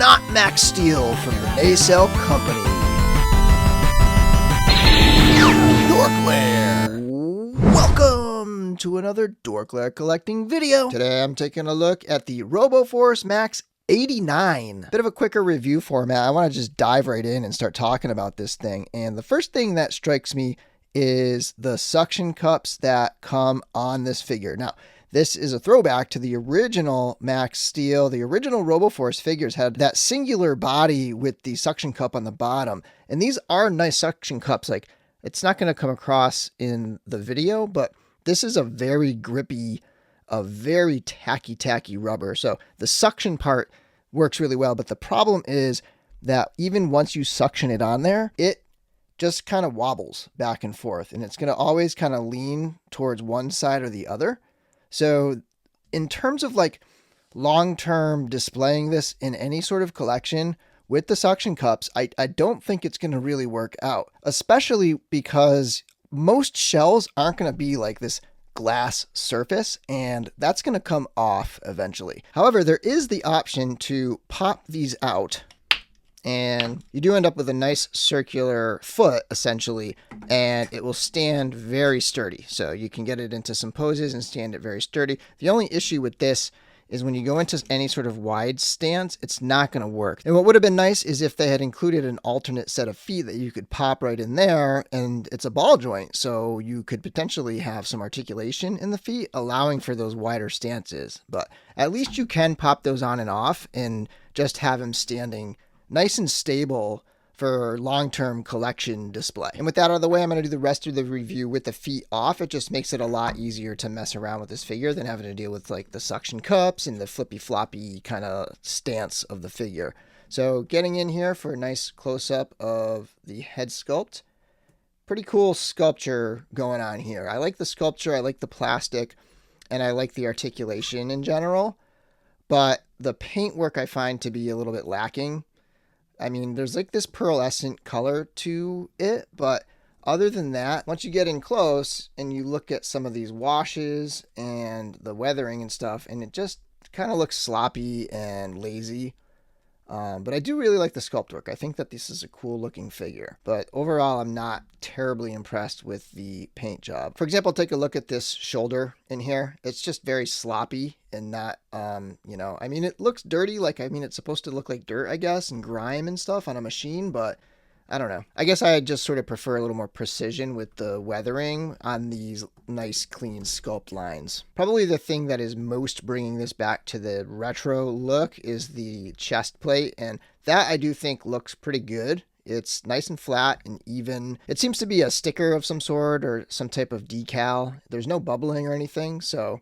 not MAXX STEELE from the Nacelle company. DorkLair. Welcome to another DorkLair collecting video. Today I'm taking a look at the Robo MAXX 89. Bit of a quicker review format. I want to just dive right in and start talking about this thing. And the first thing that strikes me is the suction cups that come on this figure. Now, this is a throwback to the original MAXX STEELE. The original RoboForce figures had that singular body with the suction cup on the bottom. And these are nice suction cups. Like, it's not going to come across in the video, but this is a very grippy, a very tacky rubber. So the suction part works really well. But the problem is that even once you suction it on there, it just kind of wobbles back and forth. And it's going to always kind of lean towards one side or the other. So in terms of like long-term displaying this in any sort of collection with the suction cups, I don't think it's going to really work out, especially because most shells aren't going to be like this glass surface, and that's going to come off eventually. However, there is the option to pop these out, and you do end up with a nice circular foot, essentially, and it will stand very sturdy. So you can get it into some poses and stand it very sturdy. The only issue with this is when you go into any sort of wide stance, it's not going to work. And what would have been nice is if they had included an alternate set of feet that you could pop right in there, and it's a ball joint, so you could potentially have some articulation in the feet, allowing for those wider stances. But at least you can pop those on and off and just have them standing nice and stable for long-term collection display. And with that out of the way, I'm going to do the rest of the review with the feet off. It just makes it a lot easier to mess around with this figure than having to deal with like the suction cups and the flippy floppy kind of stance of the figure. So getting in here for a nice close-up of the head sculpt. Pretty cool sculpture going on here. I like the sculpture, I like the plastic, and I like the articulation in general. But the paintwork I find to be a little bit lacking. I mean, there's like this pearlescent color to it, but other than that, once you get in close and you look at some of these washes and the weathering and stuff, and it just kind of looks sloppy and lazy. But I do really like the sculpt work. I think that this is a cool looking figure, but overall, I'm not terribly impressed with the paint job. For example, take a look at this shoulder in here. It's just very sloppy and not, you know, I mean, it looks dirty. Like, I mean, it's supposed to look like dirt, I guess, and grime and stuff on a machine, but I don't know. I guess I just sort of prefer a little more precision with the weathering on these nice, clean sculpt lines. Probably the thing that is most bringing this back to the retro look is the chest plate, and that I do think looks pretty good. It's nice and flat and even. It seems to be a sticker of some sort or some type of decal. There's no bubbling or anything, so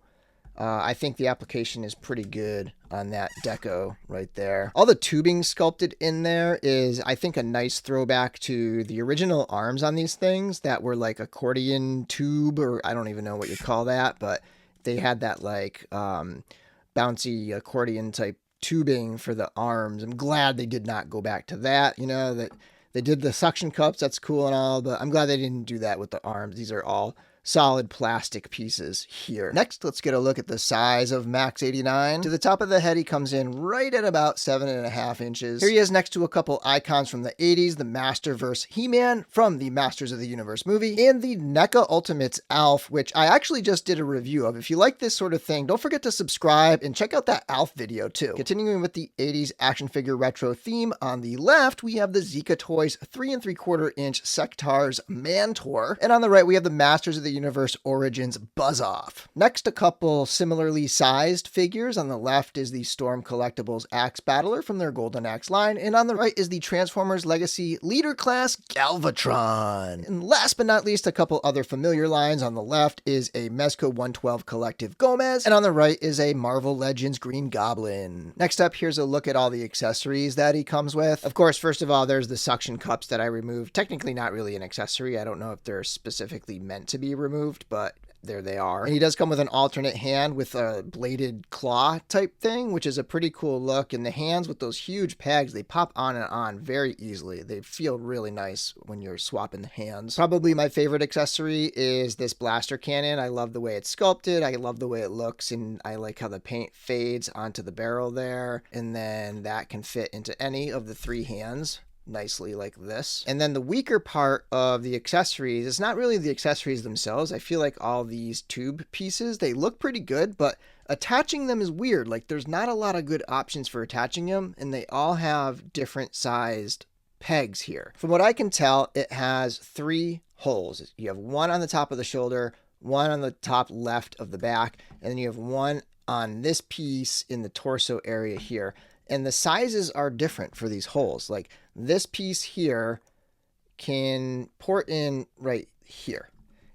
I think the application is pretty good on that deco right there. All the tubing sculpted in there is, I think, a nice throwback to the original arms on these things that were like accordion tube, or I don't even know what you call that, but they had that like bouncy accordion type tubing for the arms. I'm glad they did not go back to that, you know, that they did the suction cups. That's cool and all, but I'm glad they didn't do that with the arms. These are all solid plastic pieces here. Next, let's get a look at the size of MAXX 89. To the top of the head, he comes in right at about 7.5 inches. Here he is next to a couple icons from the 80s, the Masterverse He-Man from the Masters of the Universe movie, and the NECA Ultimates Alf, which I actually just did a review of. If you like this sort of thing, don't forget to subscribe and check out that Alf video too. Continuing with the 80s action figure retro theme, on the left, we have the Zika Toys 3 3/4 inch Sectaurs Mantor, and on the right, we have the Masters of the Universe Origins Buzz-Off. Next, a couple similarly sized figures. On the left is the Storm Collectibles Axe Battler from their Golden Axe line, and on the right is the Transformers Legacy Leader Class Galvatron. And last but not least, a couple other familiar lines. On the left is a Mezco 112 Collective Gomez, and on the right is a Marvel Legends Green Goblin. Next up, here's a look at all the accessories that he comes with. Of course, first of all, there's the suction cups that I removed. Technically not really an accessory. I don't know if they're specifically meant to be removed, but there they are. And he does come with an alternate hand with a bladed claw type thing, which is a pretty cool look. And the hands with those huge pegs, they pop on and on very easily. They feel really nice when you're swapping the hands. Probably my favorite accessory is this blaster cannon. I love the way it's sculpted. I love the way it looks, and I like how the paint fades onto the barrel there. And then that can fit into any of the 3 hands nicely like this. And then the weaker part of the accessories, it's not really the accessories themselves. I feel like all these tube pieces, they look pretty good, but attaching them is weird. Like there's not a lot of good options for attaching them, and they all have different sized pegs here. From what I can tell, it has 3 holes. You have one on the top of the shoulder, one on the top left of the back, and then you have one on this piece in the torso area here. And the sizes are different for these holes. Like this piece here can port in right here,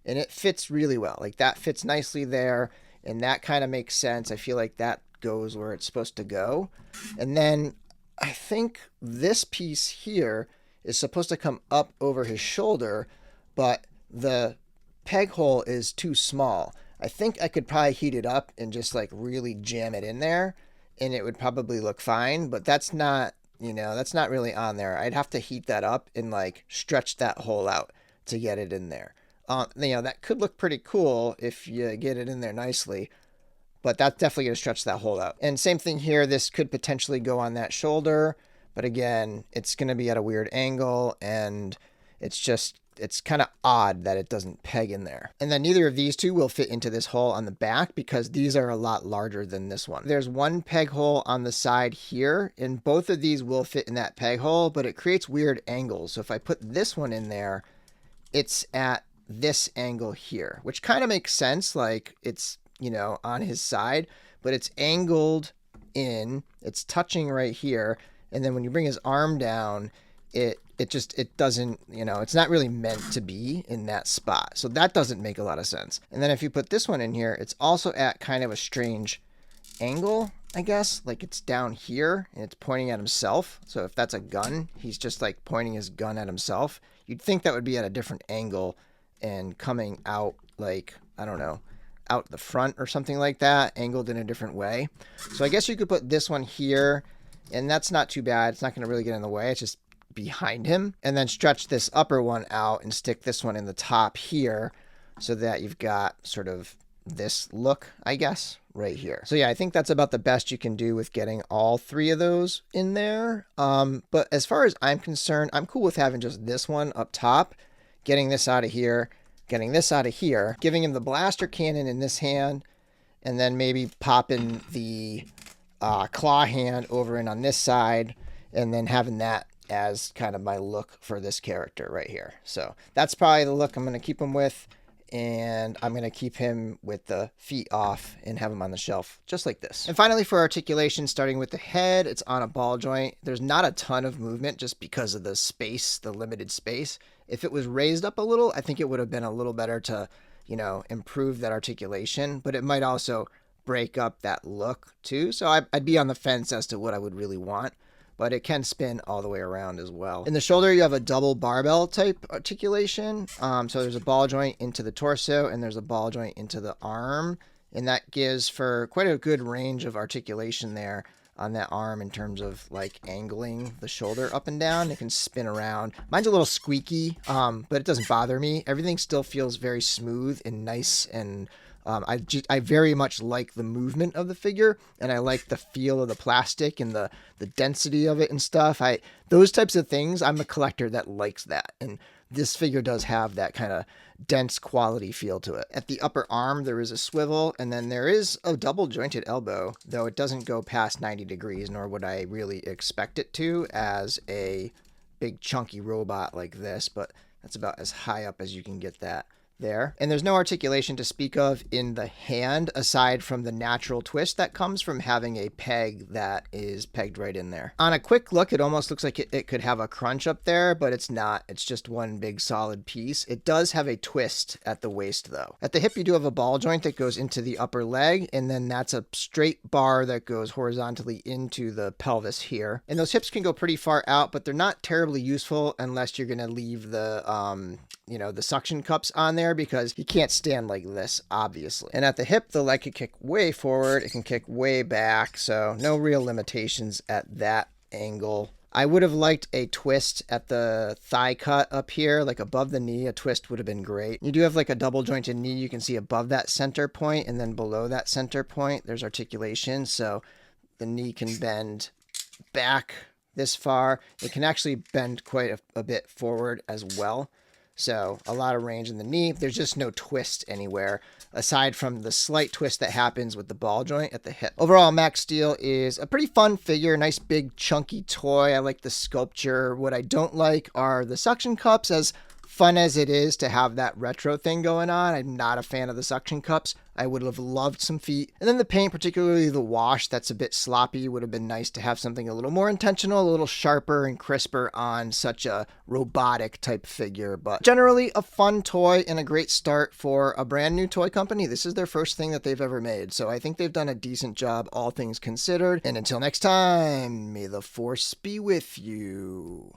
and it fits really well. Like that fits nicely there, and that kind of makes sense. I feel like that goes where it's supposed to go. And then I think this piece here is supposed to come up over his shoulder, but the peg hole is too small. I think I could probably heat it up and just like really jam it in there, and it would probably look fine, but that's not, you know, that's not really on there. I'd have to heat that up and like stretch that hole out to get it in there. You know, that could look pretty cool if you get it in there nicely, but that's definitely going to stretch that hole out. And same thing here, this could potentially go on that shoulder, but again, it's going to be at a weird angle, and it's kind of odd that it doesn't peg in there. And then neither of these two will fit into this hole on the back because these are a lot larger than this one. There's one peg hole on the side here, and both of these will fit in that peg hole, but it creates weird angles. So if I put this one in there, it's at this angle here, which kind of makes sense. Like it's, you know, on his side, but it's angled in, it's touching right here. And then when you bring his arm down, it doesn't, you know, it's not really meant to be in that spot. So that doesn't make a lot of sense. And then if you put this one in here, it's also at kind of a strange angle, I guess. Like it's down here and it's pointing at himself. So if that's a gun, he's just like pointing his gun at himself. You'd think that would be at a different angle and coming out like, I don't know, out the front or something like that, angled in a different way. So I guess you could put this one here, and that's not too bad. It's not going to really get in the way. It's just behind him, and then stretch this upper one out and stick this one in the top here so that you've got sort of this look, I guess, right here. So yeah, I think that's about the best you can do with getting all 3 of those in there. But as far as I'm concerned, I'm cool with having just this one up top, getting this out of here, getting this out of here, giving him the blaster cannon in this hand, and then maybe popping the claw hand over in on this side, and then having that as kind of my look for this character right here. So that's probably the look I'm going to keep him with, and I'm going to keep him with the feet off and have him on the shelf just like this. And finally, for articulation, starting with the head, it's on a ball joint. There's not a ton of movement just because of the space, the limited space. If it was raised up a little, I think it would have been a little better to, you know, improve that articulation, but it might also break up that look too. So I'd be on the fence as to what I would really want, but it can spin all the way around as well. In the shoulder, you have a double barbell type articulation. So there's a ball joint into the torso and there's a ball joint into the arm. And that gives for quite a good range of articulation there on that arm in terms of like angling the shoulder up and down. It can spin around. Mine's a little squeaky, but it doesn't bother me. Everything still feels very smooth and nice, and I very much like the movement of the figure, and I like the feel of the plastic and the density of it and stuff. Those types of things, I'm a collector that likes that, and this figure does have that kind of dense quality feel to it. At the upper arm, there is a swivel, and then there is a double jointed elbow, though it doesn't go past 90 degrees, nor would I really expect it to as a big chunky robot like this, but that's about as high up as you can get that there. And there's no articulation to speak of in the hand aside from the natural twist that comes from having a peg that is pegged right in there. On a quick look, it almost looks like it could have a crunch up there, but it's not. It's just one big solid piece. It does have a twist at the waist though. At the hip, you do have a ball joint that goes into the upper leg, and then that's a straight bar that goes horizontally into the pelvis here. And those hips can go pretty far out, but they're not terribly useful unless you're going to leave the you know, the suction cups on there because he can't stand like this, obviously. And at the hip, the leg can kick way forward. It can kick way back. So no real limitations at that angle. I would have liked a twist at the thigh cut up here, like above the knee. A twist would have been great. You do have like a double jointed knee. You can see above that center point, and then below that center point, there's articulation. So the knee can bend back this far. It can actually bend quite a bit forward as well. So a lot of range in the knee. There's just no twist anywhere aside from the slight twist that happens with the ball joint at the hip. Overall, MAXX STEELE is a pretty fun figure, nice big chunky toy. I like the sculpture. What I don't like are the suction cups. As fun as it is to have that retro thing going on, I'm not a fan of the suction cups. I would have loved some feet. And then the paint, particularly the wash, that's a bit sloppy. Would have been nice to have something a little more intentional, a little sharper and crisper on such a robotic type figure. But generally a fun toy and a great start for a brand new toy company. This is their first thing that they've ever made. So I think they've done a decent job, all things considered. And until next time, may the force be with you.